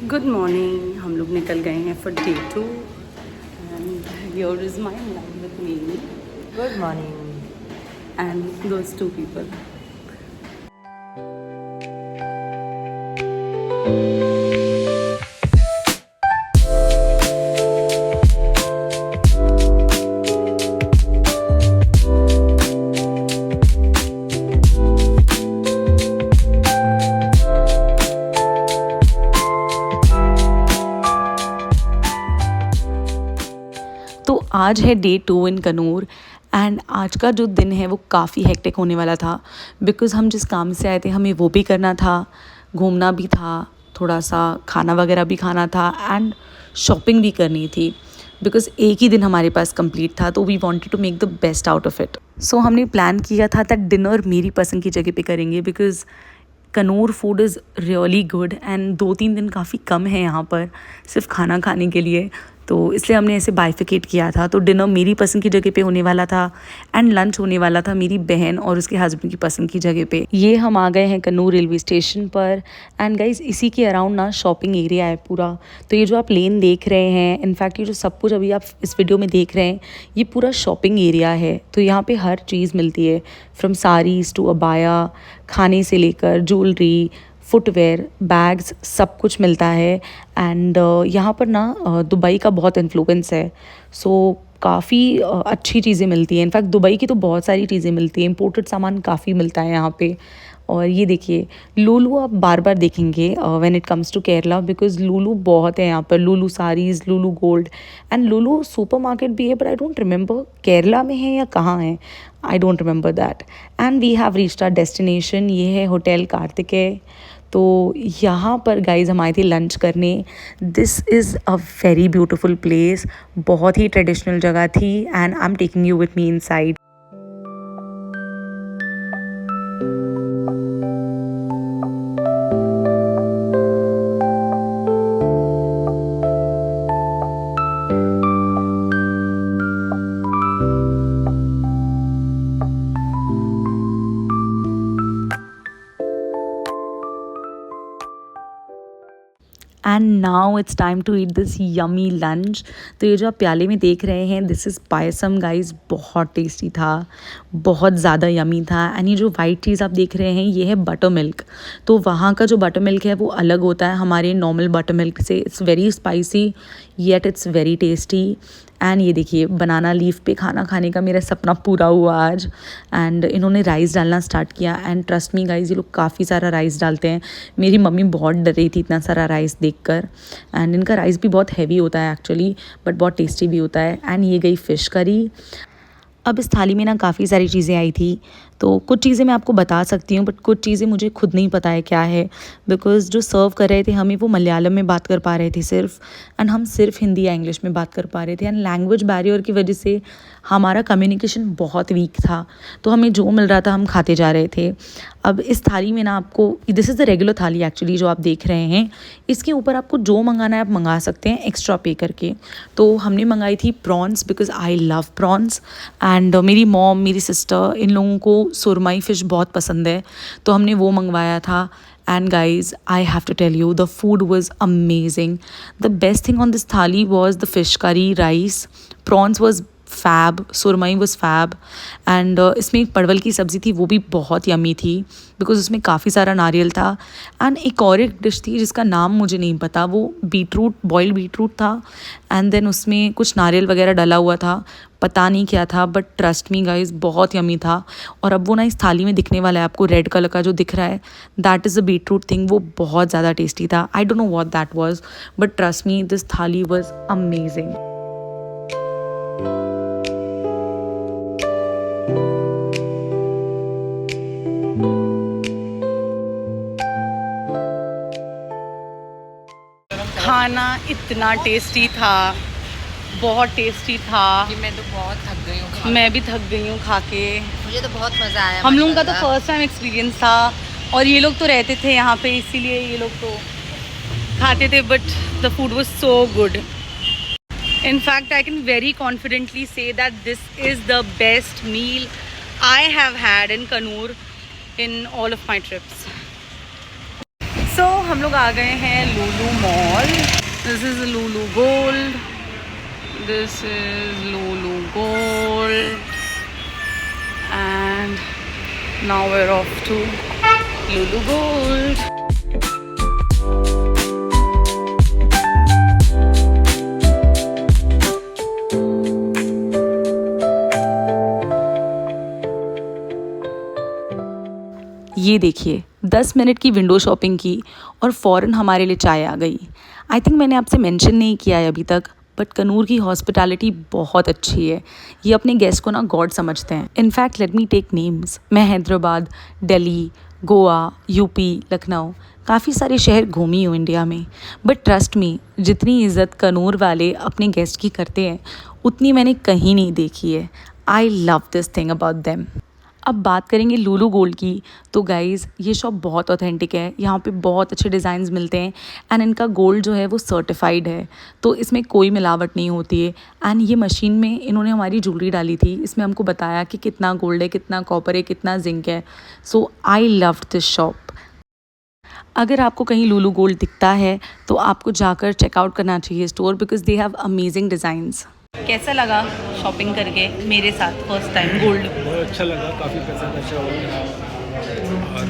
Good morning. हम लोग निकल गए हैं for day 2 and here is my mom with me Good morning. And those two people. तो आज है डे 2 इन कनूर एंड आज का जो दिन है वो काफ़ी हेक्टिक होने वाला था बिकॉज़ हम जिस काम से आए थे हमें वो भी करना था, घूमना भी था, थोड़ा सा खाना वगैरह भी खाना था एंड शॉपिंग भी करनी थी बिकॉज़ एक ही दिन हमारे पास कंप्लीट था तो we wanted to make the best out of it. So हमने प्लान किया था दैट डिनर मेरी पसंद की जगह पे करेंगे because Kannur food is really good and 2-3 दिन काफ़ी कम है यहाँ पर सिर्फ खाना खाने के लिए, तो इसलिए हमने ऐसे बाइफिकेट किया था। तो डिनर मेरी पसंद की जगह पे होने वाला था एंड लंच होने वाला था मेरी बहन और उसके हस्बैंड की पसंद की जगह पे। ये हम आ गए हैं कनूर रेलवे स्टेशन पर एंड गाइज इसी के अराउंड ना शॉपिंग एरिया है पूरा। तो ये जो आप लेन देख रहे हैं, इनफैक्ट ये जो सब कुछ अभी आप इस वीडियो में देख रहे हैं ये पूरा शॉपिंग एरिया है। तो यहाँ पे हर चीज़ मिलती है, फ्रॉम साड़ीज़ टू अबाया, खाने से लेकर ज्वेलरी, फुटवेयर, बैग्स, सब कुछ मिलता है। एंड यहाँ पर ना दुबई का बहुत इन्फ्लुएंस है, सो काफ़ी अच्छी चीज़ें मिलती हैं। इनफैक्ट दुबई की तो बहुत सारी चीज़ें मिलती हैं, इम्पोर्टेड सामान काफ़ी मिलता है यहाँ पे। और ये देखिए लुलु आप बार बार देखेंगे when it comes to Kerala because Lulu बहुत है यहाँ पर। Lulu saris, Lulu gold and Lulu supermarket भी है, but I don't remember Kerala में है या कहाँ है, I don't remember that. And we have reached our destination, ये है होटल कार्तिकेय। तो यहाँ पर गाइज हम आए थे लंच करने। This is a very beautiful place, बहुत ही ट्रेडिशनल जगह थी and I am taking you with me inside. And now it's time to eat this yummy lunch. तो ये जो आप प्याले में देख रहे हैं दिस इज़ पायसम गाइज, बहुत टेस्टी था, बहुत ज़्यादा यमी था। एंड ये जो वाइट चीज़ आप देख रहे हैं ये है बटर मिल्क। तो वहाँ का जो बटर मिल्क है वो अलग होता है हमारे नॉर्मल बटर मिल्क से। It's very spicy yet it's very tasty. And ये देखिए बनाना लीफ पे खाना खाने का मेरा सपना पूरा हुआ आज। एंड इन्होंने राइस डालना स्टार्ट किया एंड ट्रस्ट मी गाइज ये लोग काफ़ी सारा राइस डालते हैं। मेरी मम्मी बहुत डर रही थी इतना सारा राइस देखकर। एंड इनका राइस भी बहुत हैवी होता है एक्चुअली, बट बहुत टेस्टी भी होता है। एंड ये गई फ़िश करी। अब इस थाली में ना काफ़ी सारी चीज़ें आई थी, तो कुछ चीज़ें मैं आपको बता सकती हूँ बट कुछ चीज़ें मुझे खुद नहीं पता है क्या है बिकॉज़ जो सर्व कर रहे थे हमें वो मलयालम में बात कर पा रहे थे सिर्फ, एंड हम सिर्फ हिंदी या इंग्लिश में बात कर पा रहे थे। एंड लैंग्वेज बैरियर की वजह से हमारा कम्युनिकेशन बहुत वीक था, तो हमें जो मिल रहा था हम खाते जा रहे थे। अब इस थाली में ना आपको, दिस इज़ द रेगुलर थाली एक्चुअली जो आप देख रहे हैं, इसके ऊपर आपको जो मंगाना है आप मंगा सकते हैं एक्स्ट्रा पे करके। तो हमने मंगाई थी prawns because I love prawns and मेरी मॉम, मेरी सिस्टर, इन लोगों को सुरमई फ़िश बहुत पसंद है, तो हमने वो मंगवाया था। And guys, I have to tell you, the food was amazing. The best thing on this thali was the fish curry, rice, prawns was fab, सुरमई was fab, and इसमें एक परवल की सब्ज़ी थी वो भी बहुत यमी थी बिकॉज उसमें काफ़ी सारा नारियल था। एंड एक और एक डिश थी जिसका नाम मुझे नहीं पता, वो बीटरूट, बॉइल्ड बीटरूट था एंड देन उसमें कुछ नारियल वगैरह डला हुआ था, पता नहीं क्या था, बट ट्रस्ट मी गाइज बहुत यमी था। और अब वो ना इस थाली में दिखने वाला है आपको, रेड कलर का जो दिख रहा है that is a beetroot thing, वो बहुत ज़्यादा टेस्टी था। आई don't know what that was, but trust me this थाली वाज अमेजिंग। खाना इतना टेस्टी था, बहुत टेस्टी था। मैं तो बहुत थक गई हूँ। मैं भी थक गई हूँ खा के। मुझे तो बहुत मज़ा आया। हम लोगों का तो फर्स्ट टाइम एक्सपीरियंस था और ये लोग तो रहते थे यहाँ पे इसीलिए ये लोग तो खाते थे, but the food was so good. In fact, I can very confidently say that this is the best meal I have had in Kannur in all of my trips. सो हम लोग आ गए हैं Lulu mall. This is Lulu gold. This is Lulu gold. And now we're off to Lulu gold. ये देखिए 10 minute की window shopping की और फ़ौरन हमारे लिए चाय आ गई. आई थिंक मैंने आपसे मेंशन नहीं किया है अभी तक, बट कनूर की हॉस्पिटैलिटी बहुत अच्छी है. ये अपने गेस्ट को ना गॉड समझते हैं. In fact let me take names. मैं हैदराबाद, दिल्ली, गोवा, यूपी, लखनऊ काफ़ी सारे शहर घूमी हूँ इंडिया में. बट ट्रस्ट मी, जितनी इज़्ज़त कनूर वाले अपने गेस्ट की करते हैं उतनी मैंने कहीं नहीं देखी है. I love this thing about them. अब बात करेंगे लूलू गोल्ड की. तो गाइज़ ये शॉप बहुत ऑथेंटिक है. यहाँ पे बहुत अच्छे डिज़ाइंस मिलते हैं एंड इनका गोल्ड जो है वो सर्टिफाइड है, तो इसमें कोई मिलावट नहीं होती है. एंड ये मशीन में इन्होंने हमारी ज्वेलरी डाली थी. इसमें हमको बताया कि कितना गोल्ड है, कितना कॉपर है, कितना जिंक है. सो आई लव दिस शॉप. अगर आपको कहीं लूलू गोल्ड दिखता है तो आपको जाकर चेकआउट करना चाहिए store, because they have amazing designs. कैसा लगा शॉपिंग करके मेरे साथ फर्स्ट टाइम गोल्ड? बहुत अच्छा लगा, काफ़ी पैसा खर्चा हो गया और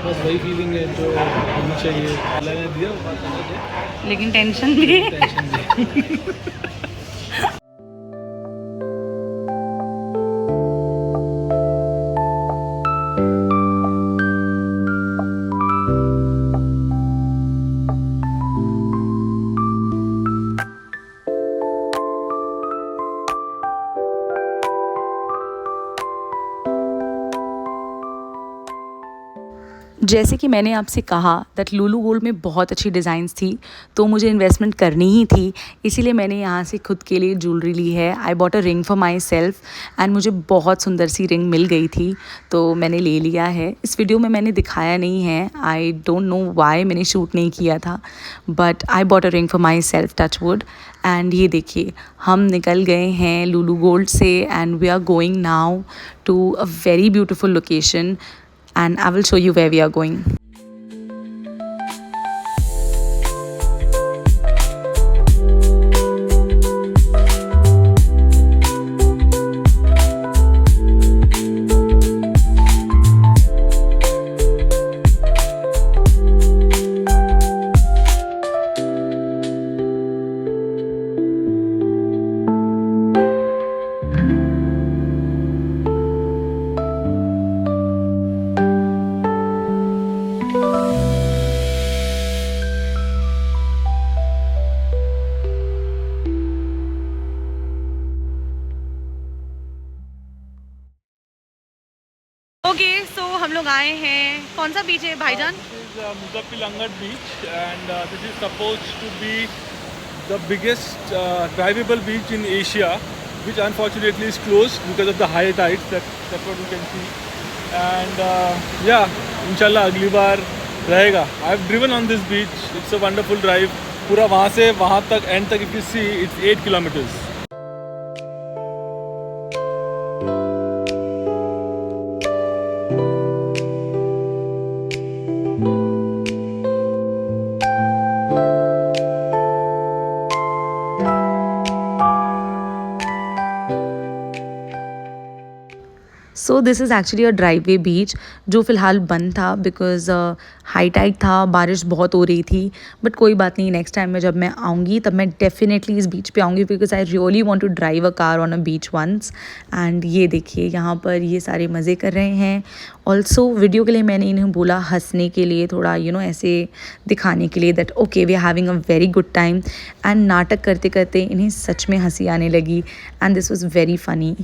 बस वही फीलिंग है जो होनी चाहिए. अल्लाह ने दिया वो बात अलग है, लेकिन टेंशन भी है. टेंशन भी. जैसे कि मैंने आपसे कहा दैट लूलू गोल्ड में बहुत अच्छी डिज़ाइंस थी, तो मुझे इन्वेस्टमेंट करनी ही थी. इसीलिए मैंने यहाँ से खुद के लिए ज्वेलरी ली है. आई bought a ring for my self and मुझे बहुत सुंदर सी रिंग मिल गई थी, तो मैंने ले लिया है. इस वीडियो में मैंने दिखाया नहीं है. आई डोंट नो वाई मैंने शूट नहीं किया था, but I bought a ring for myself, touch wood. And ये देखिए हम निकल गए हैं लूलू गोल्ड से and we are going now to a very beautiful location. And I will show you where we are going. Okay so हम लोग आए हैं, कौन सा बीच है भाईजान? This is Muzaffalpur beach and this is supposed to be the biggest drivable beach in Asia, which unfortunately is closed because of the high tides. That's what you can see. And yeah, inshallah अगली बार रहेगा. I've driven on this beach. It's a wonderful drive. पूरा वहाँ से वहाँ तक end तक if you see it's 8 kilometers. So this is actually a drive in beach जो फ़िलहाल बंद था बिकॉज़ हाई टाइड था, बारिश बहुत हो रही थी. बट कोई बात नहीं, नेक्स्ट टाइम में जब मैं आऊँगी तब मैं डेफिनेटली इस बीच पे आऊँगी because I really want to drive a car on a beach once. And ये देखिए यहाँ पर ये सारे मज़े कर रहे हैं. ऑल्सो वीडियो के लिए मैंने इन्हें बोला हंसने के लिए, थोड़ा ऐसे दिखाने के लिए that okay we are having a very good time. And नाटक करते करते इन्हें सच में हंसी आने लगी and this was very funny.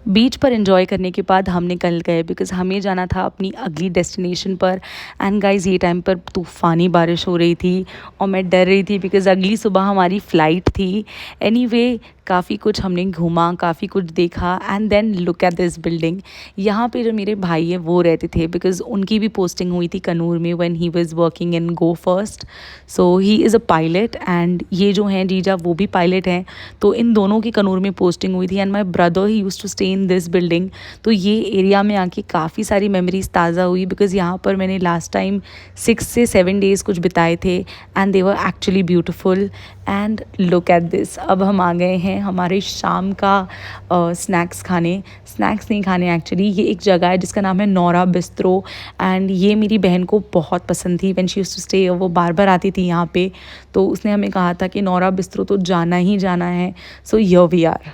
बीच बीच पर एंजॉय करने के बाद हम निकल गए बिकॉज़ हमें जाना था अपनी अगली डेस्टिनेशन पर। एंड गाइज़ ये टाइम पर तूफ़ानी बारिश हो रही थी और मैं डर रही थी बिकॉज़ अगली सुबह हमारी फ़्लाइट थी। एनीवे काफ़ी कुछ हमने घूमा, काफ़ी कुछ देखा and then look at this building. यहाँ पे जो मेरे भाई हैं वो रहते थे बिकॉज़ उनकी भी पोस्टिंग हुई थी कन्नूर में when he was working in go first. So he is a pilot and ये जो हैं जीजा वो भी पायलट हैं। तो इन दोनों की कन्नूर में पोस्टिंग हुई थी and my brother he used to stay in this building. तो ये एरिया में आके काफ़ी सारी मेमोरीज ताज़ा हुई बिकॉज़ यहाँ पर मैंने लास्ट टाइम 6 से 7 डेज़ कुछ बिताए थे and they were actually beautiful. And look at this, अब हम आ गए हैं हमारे शाम का स्नैक्स खाने। स्नैक्स नहीं खाने एक्चुअली, ये एक जगह है जिसका नाम है नौरा बिस्ट्रो एंड ये मेरी बहन को बहुत पसंद थी। When she used to stay, वो बार बार आती थी यहाँ पे, तो उसने हमें कहा था कि नौरा बिस्ट्रो तो जाना ही जाना है। So here we are.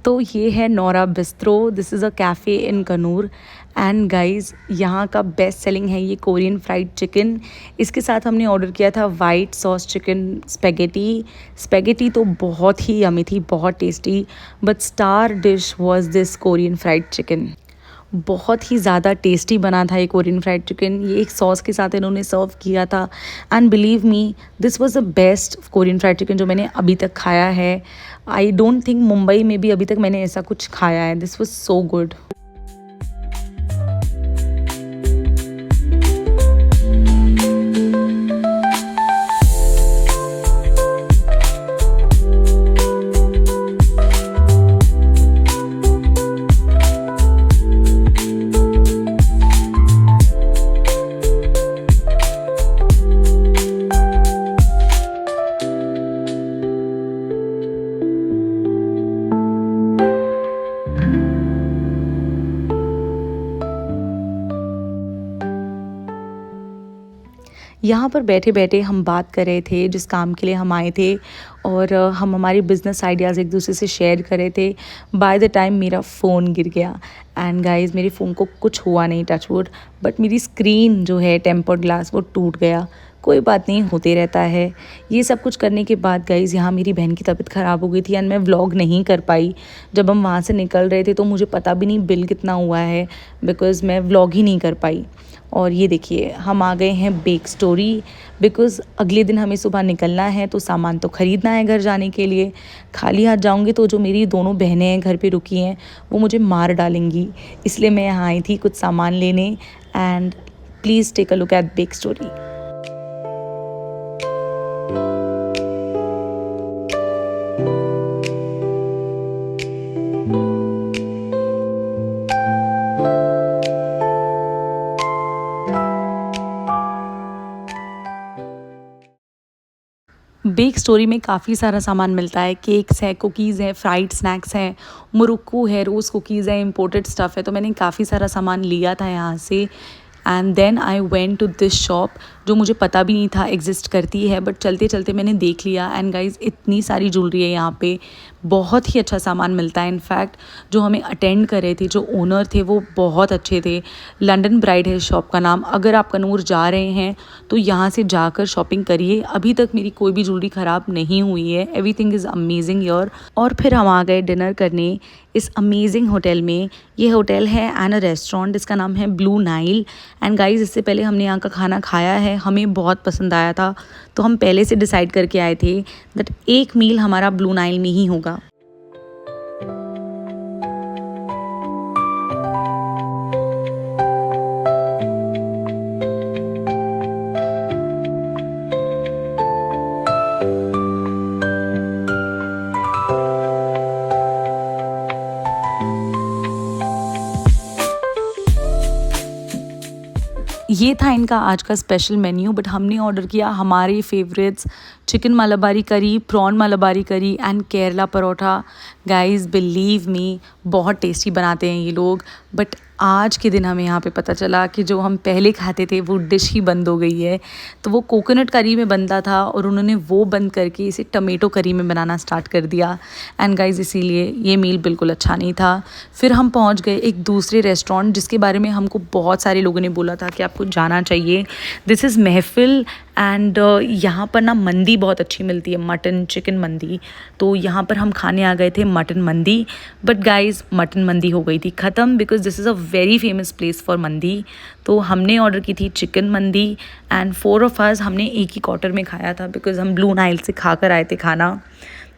तो ये है Naura bistro, this is a cafe in Kannur and guys यहाँ का बेस्ट सेलिंग है ये कोरियन फ्राइड चिकन। इसके साथ हमने ऑर्डर किया था white sauce chicken spaghetti. Spaghetti तो बहुत ही यमी थी, बहुत tasty, but star dish was this Korean fried chicken. बहुत ही ज़्यादा टेस्टी बना था ये कोरियन फ्राइड चिकन। ये एक सॉस के साथ इन्होंने सर्व किया था and believe me this was the best Korean fried chicken जो मैंने अभी तक खाया है। आई डोंट थिंक मुंबई में भी अभी तक मैंने ऐसा कुछ खाया है। This was so good. यहाँ पर बैठे बैठे हम बात कर रहे थे जिस काम के लिए हम आए थे और हम हमारी बिज़नेस आइडियाज़ एक दूसरे से शेयर कर रहे थे। बाय द टाइम मेरा फ़ोन गिर गया एंड गाइस मेरे फ़ोन को कुछ हुआ नहीं, टच वुड, बट मेरी स्क्रीन जो है टेम्पर्ड ग्लास वो टूट गया। कोई बात नहीं, होते रहता है। ये सब कुछ करने के बाद गाइज़ यहाँ मेरी बहन की तबीयत ख़राब हो गई थी एंड मैं व्लॉग नहीं कर पाई। जब हम वहाँ से निकल रहे थे तो मुझे पता भी नहीं बिल कितना हुआ है बिकॉज़ मैं व्लॉग ही नहीं कर पाई। और ये देखिए हम आ गए हैं बेक स्टोरी बिकॉज़ अगले दिन हमें सुबह निकलना है तो सामान तो ख़रीदना है घर जाने के लिए। खाली हाथ जाऊँगी तो जो मेरी दोनों बहनें हैं घर पे रुकी हैं वो मुझे मार डालेंगी, इसलिए मैं यहाँ आई थी कुछ सामान लेने। And please take a look at Bake Story. Bake Story में काफ़ी सारा सामान मिलता है, केक्स है, कुकीज़ है, फ्राइड स्नैक्स हैं, मुरुक्कू है, रोज़ कुकीज़ है, इम्पोर्टेड स्टफ़ है। तो मैंने काफ़ी सारा सामान लिया था यहाँ से and then I went to this shop जो मुझे पता भी नहीं था एग्जिस्ट करती है, बट चलते चलते मैंने देख लिया। एंड गाइज़ इतनी सारी ज्वेलरी है यहाँ पे, बहुत ही अच्छा सामान मिलता है। इनफैक्ट जो हमें अटेंड कर रहे थे, जो ओनर थे, वो बहुत अच्छे थे। लंडन ब्राइड है शॉप का नाम। अगर आप कन्नूर जा रहे हैं तो यहाँ से जाकर शॉपिंग करिए। अभी तक मेरी कोई भी ज्वेलरी ख़राब नहीं हुई है, एवरीथिंग इज़ अमेजिंग योर। और फिर हम आ गए डिनर करने इस अमेजिंग होटल में। ये होटल है एंड अ रेस्टोरेंट, इसका नाम है ब्लू नाइल। एंड गाइज़ इससे पहले हमने यहाँ का खाना खाया है, हमें बहुत पसंद आया था, तो हम पहले से डिसाइड करके आए थे दैट एक मील हमारा ब्लू नाइल में ही होगा। ये था इनका आज का स्पेशल मेन्यू, बट हमने ऑर्डर किया हमारे फेवरेट्स चिकन मलाबारी करी, प्रॉन मलाबारी करी and Kerala paratha. Guys believe me बहुत टेस्टी बनाते हैं ये लोग, बट आज के दिन हमें यहाँ पे पता चला कि जो हम पहले खाते थे वो डिश ही बंद हो गई है। तो वो कोकोनट करी में बनता था और उन्होंने वो बंद करके इसे टमेटो करी में बनाना स्टार्ट कर दिया। एंड गाइज इसीलिए ये मील बिल्कुल अच्छा नहीं था। फिर हम पहुँच गए एक दूसरे रेस्टोरेंट जिसके बारे में हमको बहुत सारे लोगों ने बोला था कि आपको जाना चाहिए। दिस इज़ महफिल एंड यहाँ पर ना मंदी बहुत अच्छी मिलती है, मटन चिकन मंदी। तो यहाँ पर हम खाने आ गए थे मटन मंदी, बट गाइज मटन मंदी हो गई थी ख़त्म because this is a very famous place for मंदी। तो हमने ऑर्डर की थी चिकन मंदी एंड 4 ऑफ अस हमने एक ही क्वार्टर में खाया था बिकॉज हम ब्लू नाइल से खा कर आए थे खाना।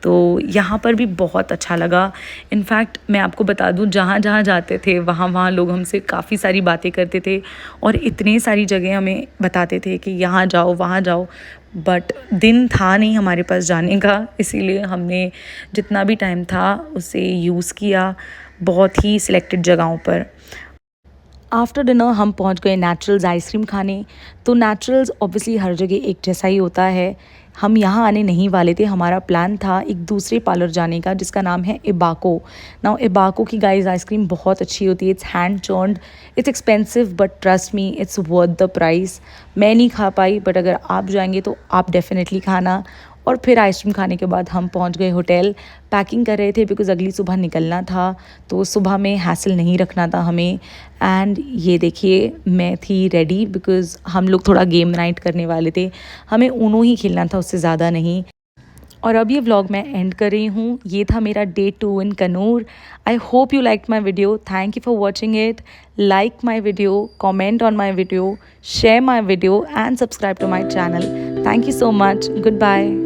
तो यहाँ पर भी बहुत अच्छा लगा। इनफैक्ट मैं आपको बता दूँ, जहाँ जहाँ जाते थे वहाँ लोग हमसे काफ़ी सारी बातें करते थे और इतनी सारी जगह हमें बताते थे कि यहाँ जाओ वहाँ जाओ, बट दिन था नहीं हमारे पास जाने का, इसीलिए हमने जितना भी टाइम था उसे यूज़ किया बहुत ही सिलेक्टेड जगहों पर। आफ्टर डिनर हम पहुंच गए नेचुरल्स आइसक्रीम खाने। तो नेचुरल्स ऑब्वियसली हर जगह एक जैसा ही होता है। हम यहाँ आने नहीं वाले थे, हमारा प्लान था एक दूसरे पार्लर जाने का जिसका नाम है इबाको। नाउ इबाको की गाइस आइसक्रीम बहुत अच्छी होती है। It's hand churned, it's expensive but trust me it's worth the price. मैं नहीं खा पाई बट अगर आप जाएंगे तो आप डेफिनेटली खाना। और फिर आइसक्रीम खाने के बाद हम पहुंच गए होटल। पैकिंग कर रहे थे बिकॉज़ अगली सुबह निकलना था, तो सुबह में हैसल नहीं रखना था हमें। एंड ये देखिए मैं थी रेडी बिकॉज़ हम लोग थोड़ा गेम नाइट करने वाले थे, हमें ऊनो ही खेलना था, उससे ज़्यादा नहीं। और अब ये व्लॉग मैं एंड कर रही हूँ। ये था मेरा day 2 in Kannur. I hope you like my video. Thank you for watching it. Like my video, comment on my video, share my video and subscribe to my channel. Thank you so much. Good bye.